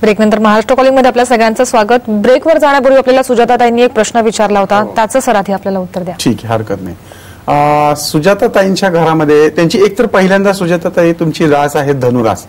ब्रेकनंतर Maharashtra calling मध्ये आपल्या सगळ्यांचं स्वागत। ब्रेकवर जाण्यापूर्वी आपल्याला सुजाताताईंनी एक प्रश्न विचारला होता, त्याचं सर आधी आपल्याला उत्तर द्या। ठीक आहे, हरकत नाही। सुजाताताईंच्या घरामध्ये त्यांची एकतर पहिल्यांदा सुजाताताई तुमची रास आहे धनुरास।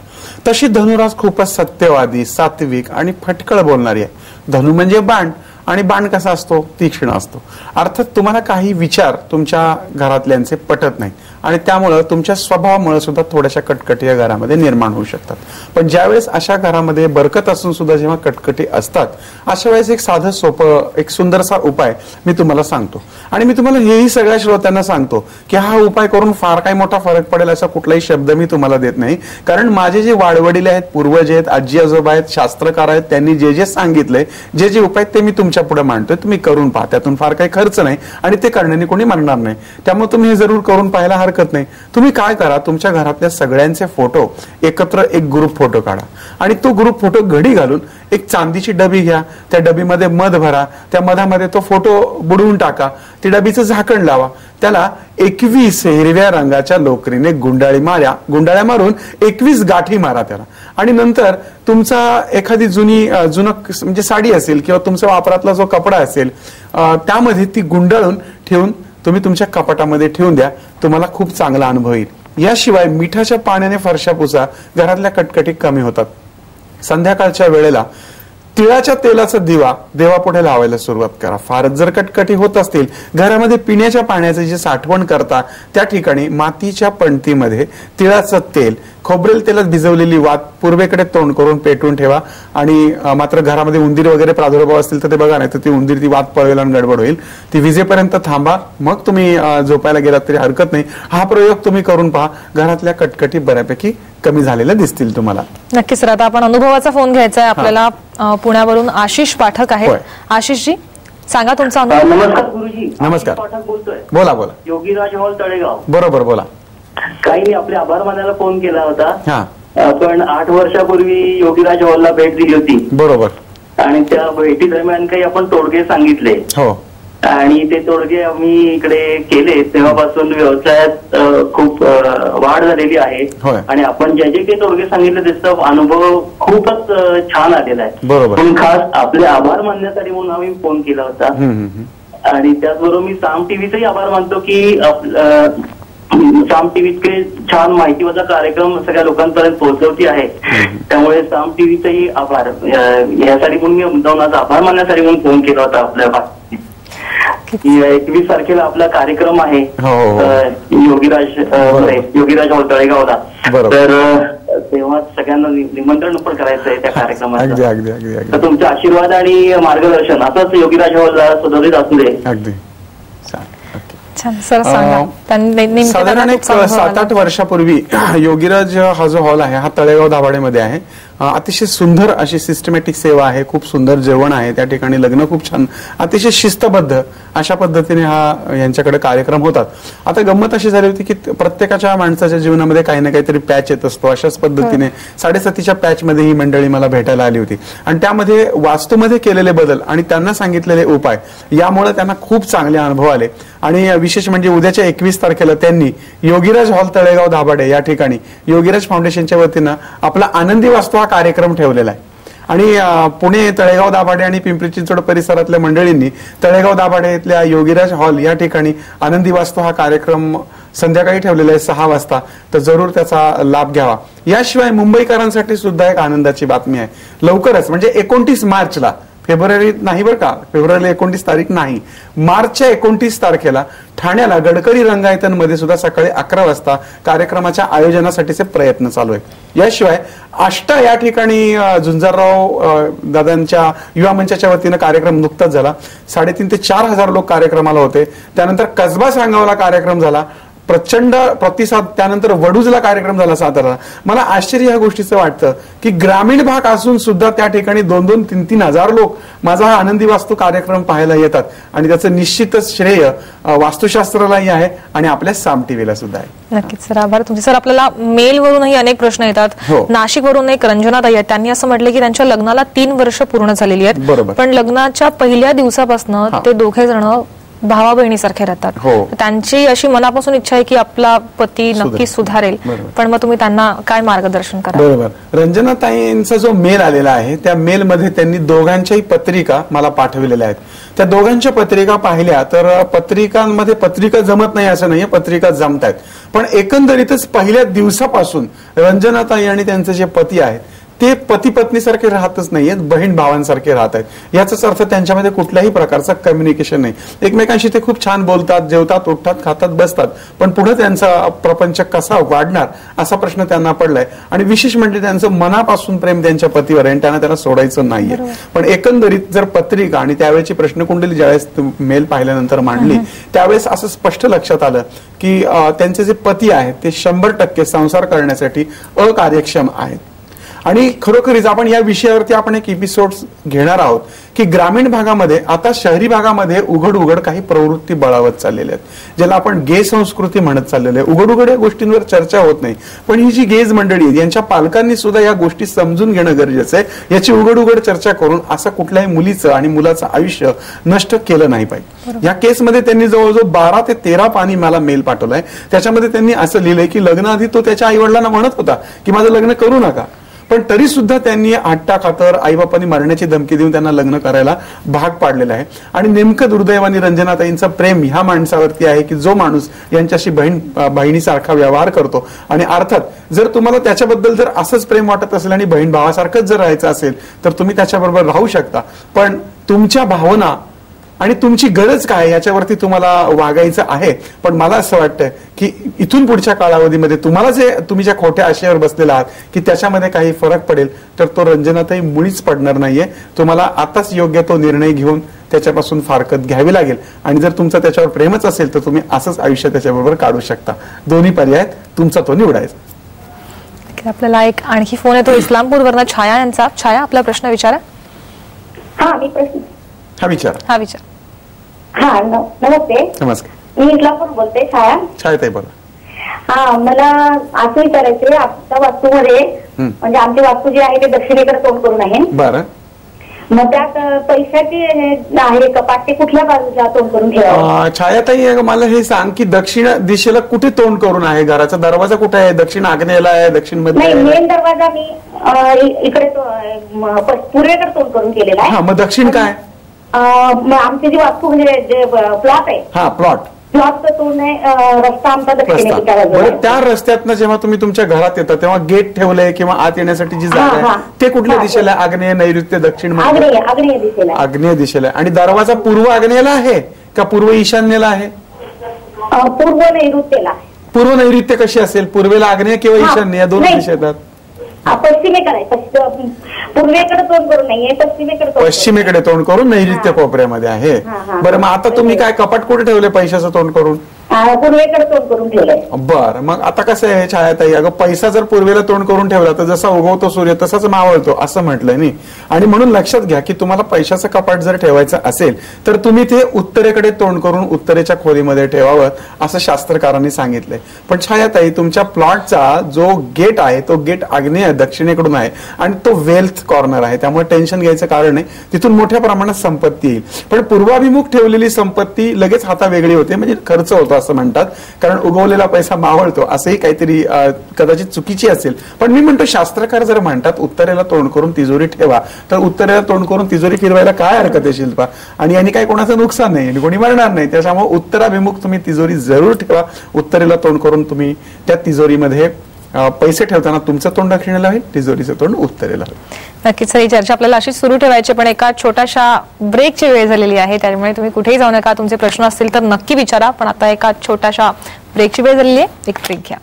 तशी धनुरास खूपच सत्यवादी, सात्विक आणि फटकळ बोलणारी आहे। धनु म्हणजे बाण, आणि बाण कसा असतो, तीक्ष्ण असतो। अर्थात तुम्हाला काही विचार तुमच्या घरातल्यांचे पटत नाही आणि त्यामुळे तुमच्या स्वभावामुळे सुद्धा थोड्याशा कटकटी या घरामध्ये निर्माण होऊ शकतात। पण ज्यावेळेस अशा घरामध्ये बरकत असून सुद्धा जेव्हा कटकटी असतात, अशा वेळेस एक साधं सोपं एक सुंदरसा उपाय मी तुम्हाला सांगतो आणि मी तुम्हाला हेही सगळ्या श्रोत्यांना सांगतो की हा उपाय करून फार काही मोठा फरक पडेल असा कुठलाही शब्द मी तुम्हाला देत नाही, कारण माझे जे वाडवडील आहेत, पूर्वज आहेत, आजी आजोबा आहेत, शास्त्रकार आहेत, त्यांनी जे जे सांगितले, जे जे उपाय ते मी तुमच्या पुढे मांडतोय, तुम्ही करून पहा। त्यातून फार काही खर्च नाही आणि ते करण्याने कोणी मरणार नाही, त्यामुळे तुम्ही हे जरूर करून पाहायला हरकत नाही। तुम्ही काय करा, तुमच्या घरातल्या सगळ्यांचे फोटो एकत्र एक ग्रुप फोटो काढा आणि तो ग्रुप फोटो घडी घालून एक चांदीची डबी घ्या, त्या डबीमध्ये मध भरा, त्या मधामध्ये तो फोटो बुडवून टाका, ती डबीचं झाकण लावा, त्याला 21 हिरव्या रंगाच्या लोकरीने गुंडाळ्या मारून 21 गाठी मारा त्याला, आणि नंतर तुमचा एखादी जुनं म्हणजे साडी असेल किंवा तुमच्या वापरातला जो कपडा असेल त्यामध्ये ती गुंडाळून ठेवून तुम्ही तुमच्या कपाटामध्ये ठेवून द्या, तुम्हाला खूप चांगला अनुभव येईल। याशिवाय मिठाच्या पाण्याने फरशा पुसा, घरातल्या कटकटी कमी होतात। संध्याकाळच्या वेळेला तिळाच्या तेलाचा दिवा देवापुढे लावायला सुरुवात करा। फारच जर कटकटी होत असतील, घरामध्ये पिण्याच्या पाण्याचे जे साठवण करता त्या ठिकाणी मातीच्या पणतीमध्ये तिळाचं तेल, खोबरेल तेलात भिजवलेली वात पूर्वेकडे तोंड करून पेटवून ठेवा, आणि मात्र घरामध्ये उंदीर वगैरे प्रादुर्भाव असतील तर ते बघा, नाही तर ती उंदीर ती वात पळवेल आणि गडबड होईल। ती विजेपर्यंत थांबा, मग तुम्ही झोपायला गेलात तरी हरकत नाही। हा प्रयोग तुम्ही करून पहा, घरातल्या कटकटी बऱ्यापैकी कमी झालेल्या दिसतील तुम्हाला। नक्कीच सर, आता आपण अनुभवाचा फोन घ्यायचा आहे आपल्याला। पुण्यावरून आशिष पाठक आहे। आशिष जी, सांगा तुमचा अनुभव। नमस्कार गुरुजी, नमस्कार, पाठक बोलतोय। बोला बोला। योगीराज हॉल तळेगाव। बरोबर, बोला। काही नाही, आपले आभार मानायला फोन केला होता। हा, आपण 8 वर्षापूर्वी योगीराज हॉलला भेट दिली होती। बरोबर। आणि त्या भेटी दरम्यान काही आपण तोडगे सांगितले, हो, आणि ते तोडगे आम्ही इकडे केले। तेव्हापासून व्यवसायात खूप वाढ झालेली आहे आणि आपण जे जे काही तोडगे सांगितले त्याचा अनुभव खूपच छान आलेला आहे। बरोबर। पण खास आपले आभार मानण्यासाठी म्हणून आम्ही फोन केला होता, आणि त्याचबरोबर मी साम टीव्हीचाही आभार मानतो की साम टीव्ही छान माहितीचा कार्यक्रम सगळ्या लोकांपर्यंत पोहोचवती आहे, त्यामुळे साम टीव्हीचाही आभार यासाठी म्हणून मी मुद्दाम आभार मानण्यासाठी म्हणून फोन केला होता आपल्या। 21 तारखेला आपला कार्यक्रम आहे योगीराज हॉल तळेगावला, तर तेव्हा सगळ्यांना निमंत्रण पण करायचं आहे त्या कार्यक्रमात। तर तुमचे आशीर्वाद आणि मार्गदर्शन असंच योगीराज हॉलला सदोदित असू दे। साधारण 7-8 वर्षापूर्वी योगीराज हा जो हॉल आहे हा तळेगाव दाभाडेमध्ये आहे। अतिशय सुंदर अशी सिस्टमॅटिक सेवा आहे, खूप सुंदर जेवण आहे त्या ठिकाणी, लग्न खूप छान, अतिशय शिस्तबद्ध अशा पद्धतीने यांच्याकडे कार्यक्रम होतात। आता गंमत अशी झाली होती की प्रत्येकाच्या माणसाच्या जीवनामध्ये काही ना काहीतरी पॅच येत असतो, अशाच पद्धतीने 7.5च्या पॅच मध्ये ही मंडळी मला भेटायला आली होती आणि त्यामध्ये वास्तूमध्ये केलेले बदल आणि त्यांना सांगितलेले उपाय यामुळे त्यांना खूप चांगले अनुभव आले। आणि विशेष म्हणजे उद्याच्या 21 तारखेला त्यांनी योगीराज हॉल तळेगाव दाभाडे या ठिकाणी योगीराज फाउंडेशनच्या वतीनं आपला आनंदी वास्तू हा कार्यक्रम ठेवलेला आहे। आणि पुणे, तळेगाव दाभाडे आणि पिंपरी चिंचवड परिसरातल्या मंडळींनी तळेगाव दाभाडे इथल्या योगीराज हॉल या ठिकाणी आनंदी वास्तू हा कार्यक्रम संध्याकाळी ठेवलेला आहे 6 वाजता, तर जरूर त्याचा लाभ घ्यावा। याशिवाय मुंबईकरांसाठी सुद्धा एक आनंदाची बातमी आहे, लवकरच म्हणजे 29 मार्चला, फेब्रुवारी नाही बरं का, फेब्रुवारीला 29 तारीख नाही, मार्चच्या 29 तारखेला ठाण्याला गडकरी रंगायतनमध्ये सुद्धा सकाळी 11 वाजता कार्यक्रमाच्या आयोजनासाठीचे प्रयत्न चालू आहेत। याशिवाय आष्टा या ठिकाणी झुंजारराव दादांच्या युवा मंचाच्या वतीनं कार्यक्रम नुकताच झाला, 3,500 ते 4,000 लोक कार्यक्रमाला होते। त्यानंतर कसबा सांगावला कार्यक्रम झाला, प्रचंड प्रतिसाद। त्यानंतर वडूजला कार्यक्रम झाला सातारा। मला आश्चर्य या गोष्टीचं वाटतं की ग्रामीण भाग असून सुद्धा त्या ठिकाणी 2-2, 3-3 हजार लोक माझा हा आनंदी वास्तू कार्यक्रम पाहायला येतात, आणि त्याचं निश्चितच श्रेय वास्तुशास्त्रालाही आहे आणि आपल्या साम टीव्हीला सुद्धा आहे। नक्कीच सर, आभार तुमचे। सर, आपल्याला मेल वरूनही अनेक प्रश्न येतात। नाशिक वरून एक रंजनाताई आहेत, त्यांनी असं म्हटलं की त्यांच्या लग्नाला 3 वर्ष पूर्ण झालेली आहेत, पण लग्नाच्या पहिल्या दिवसापासून ते दोघे जण भावा बहिणीसारखे राहतात. त्यांची अशी मनापासून इच्छा आहे की आपला पती नक्की सुधारेल, पण मग तुम्ही त्यांना काय मार्गदर्शन करा? बरोबर. रंजनाताईंचा जो मेल आलेला आहे त्या मेल मध्ये त्यांनी दोघांच्याही पत्रिका मला पाठवलेल्या आहेत. त्या दोघांच्या पत्रिका पाहिल्या तर पत्रिकांमध्ये पत्रिका जमत नाही असं नाहीये, पत्रिका जमतायत. पण एकंदरीतच पहिल्या दिवसापासून रंजनाताई आणि त्यांचे जे पती आहेत ते पती पत्नीसारखे राहतच नाहीयेत, बहीण भावांसारखे राहत आहेत. याचाच अर्थ त्यांच्यामध्ये कुठल्याही प्रकारचा कम्युनिकेशन नाही. एकमेकांशी ते खूप छान बोलतात, जेवतात, उठतात, खातात, बसतात, पण पुढे त्यांचा प्रपंच कसा वाढणार असा प्रश्न त्यांना पडलाय. आणि विशेष म्हणजे त्यांचं मनापासून प्रेम त्यांच्या पतीवर आहे, त्यांना सोडायचं नाहीये. पण एकंदरीत जर पत्रिका आणि त्यावेळेची प्रश्नकुंडली ज्यावेळेस मेल पाहिल्यानंतर मांडली त्यावेळेस असं स्पष्ट लक्षात आलं की त्यांचे जे पती आहेत ते 100% संसार करण्यासाठी अकार्यक्षम आहेत. आणि खरोखरीच आपण या विषयावरती आपण एक एपिसोड घेणार आहोत की ग्रामीण भागामध्ये आता शहरी भागामध्ये उघड उघड काही प्रवृत्ती बळावत चाललेल्या आहेत, ज्याला आपण गे संस्कृती म्हणत चाललेले आहे. उघड उघड या गोष्टींवर चर्चा होत नाही, पण ही जी गेज मंडळी आहे यांच्या पालकांनी सुद्धा या गोष्टी समजून घेणं गरजेचं आहे. याची उघड उघड चर्चा करून असं कुठल्याही मुलीचं आणि मुलाचं आयुष्य नष्ट केलं नाही पाहिजे. या केसमध्ये त्यांनी जवळजवळ 12 ते 13 पानी मला मेल पाठवलाय. त्याच्यामध्ये त्यांनी असं लिहिलंय की लग्नाआधी तो त्याच्या आई वडिलांना म्हणत होता की माझं लग्न करू नका, पण तरी सुद्धा त्यांनी आट्टा खातर आईबापांनी मरण्याची धमकी देऊन त्यांना लग्न करायला भाग पाडलेलं आहे. आणि नेमकं दुर्दैवाने रंजनाताईंचं प्रेम ह्या माणसावरती आहे की जो माणूस यांच्याशी बहिणीसारखा व्यवहार करतो. आणि अर्थात जर तुम्हाला त्याच्याबद्दल जर असंच प्रेम वाटत असेल आणि बहीण भावासारखंच जर राहायचं असेल तर तुम्ही त्याच्याबरोबर राहू शकता, पण तुमच्या भावना आणि तुमची गरज काय याच्यावरती तुम्हाला वागायचं आहे. पण मला असं वाटतं की इथून पुढच्या कालावधीमध्ये तुम्हाला जे तुम्ही ज्या खोट्या आशयावर बसलेला आहात की त्याच्यामध्ये काही फरक पडेल तर तो रंजनाताई मुळीच पडणार नाहीये. तुम्हाला आताच योग्य तो निर्णय घेऊन त्याच्यापासून फारकत घ्यावी लागेल. आणि जर तुमचं त्याच्यावर प्रेमच असेल तर तुम्ही असंच आयुष्य त्याच्याबरोबर काढू शकता. दोन्ही पर्याय तुमचा तो निवडायचा. आपल्याला एक आणखी फोन येतो इस्लामपूरवरनं छाया यांचा. छाया, आपला प्रश्न विचारा. हा विचार. नमस्ते. नमस्कार. मी इस्लामपूर बोलते. छाया ताई बोला. मला असं विचारायचंय, आमच्या वास्तूमध्ये म्हणजे आमची वास्तू जी आहे ते दक्षिणेकडे तोंड करून आहे. बरं. मग त्यात पैशाची आहे कपाट ते कुठल्या बाजूला तोंड करून ठेवावं? छायाताई मला हे सांग की दक्षिण दिशेला कुठे तोंड करून आहे? घराचा दरवाजा कुठे आहे? दक्षिण आग्नेयला आहे, दक्षिण मध्ये? नाही, मेन दरवाजा मी इकडे पूर्वेकडे तोंड करून केलेला आहे. मग दक्षिण काय? आमची जी वास्तू म्हणजे जे प्लॉट आहे, प्लॉटचं तोंड आहे, रस्ता आमचा दक्षिणेच्या बाजूला. त्या रस्त्यातनं जेव्हा तुम्ही तुमच्या घरात येता तेव्हा गेट ठेवलंय किंवा आत येण्यासाठी जी जागा आहे ते कुठल्या दिशेला? आग्नेय, नैऋत्य, दक्षिण? आग्नेय दिशेला. आग्नेय दिशेला. आणि दरवाजा पूर्व आग्नेयला आहे का पूर्व ईशान्येला आहे? पूर्व नैऋत्येला. पूर्व नैऋत्य कशी असेल? पूर्वेला आग्नेय किंवा ईशान्य या दोन दिशा येतात? पश्चिमेकडे, पूर्वेकडे तोंड करून नाहीये, पश्चिमेकडे तोंड करून नैऋत्य कोपऱ्यामध्ये आहे. बरं, मग आता तुम्ही काय कपाट कुठे ठेवले पैशाचं तोंड करून? पूर्वेकडे तोंड करून ठेवलंय. बरं, मग आता कसं आहे छायाताई, अगं पैसा जर पूर्वेला तोंड करून ठेवला तर जसा उगवतो सूर्य तसाच मावळतो असं म्हटलंय नी. आणि म्हणून लक्षात घ्या की तुम्हाला पैशाचं कपाट जर ठेवायचं असेल तर तुम्ही ते उत्तरेकडे तोंड करून उत्तरेच्या खोलीमध्ये ठेवावं असं शास्त्रकारांनी सांगितलंय. पण छायाताई, तुमच्या प्लॉटचा जो गेट आहे तो गेट आग्नेय दक्षिणेकडून आहे आणि तो वेल्थ कॉर्नर आहे, त्यामुळे टेन्शन घ्यायचं कारण नाही. तिथून मोठ्या प्रमाणात संपत्ती येईल. पण पूर्वाभिमुख ठेवलेली संपत्ती लगेच हाता वेगळी होते, म्हणजे खर्च होतो असं म्हणतात, कारण उगवलेला पैसा मावळतो. असंही काहीतरी कदाचित चुकीची असेल. पण मी म्हणतो शास्त्रकार जर म्हणतात उत्तरेला तोंड करून तिजोरी ठेवा तर उत्तरेला तोंड करून तिजोरी फिरवायला काय हरकत आहे शिल्पा? आणि यांनी काही कोणाचं नुकसान नाही आणि कोणी मरणार नाही. त्याच्यामुळे उत्तराभिमुख तुम्ही तिजोरी जरूर ठेवा. उत्तरेला तोंड करून तुम्ही त्या तिजोरीमध्ये पैसे ठेवताना तुमचं तोंड दक्षिणेला होईल, तिजोरीचं तोंड उत्तरेला होईल. नक्कीच ही चर्चा आपल्याला अशीच सुरू ठेवायची, पण एका छोट्याशा ब्रेकची वेळ झालेली आहे, त्यामुळे तुम्ही कुठेही जाऊ नका. तुमचे प्रश्न असतील तर नक्की विचारा, पण आता एका छोट्याशा ब्रेकची वेळ झालेली आहे. एक ब्रेक घ्या.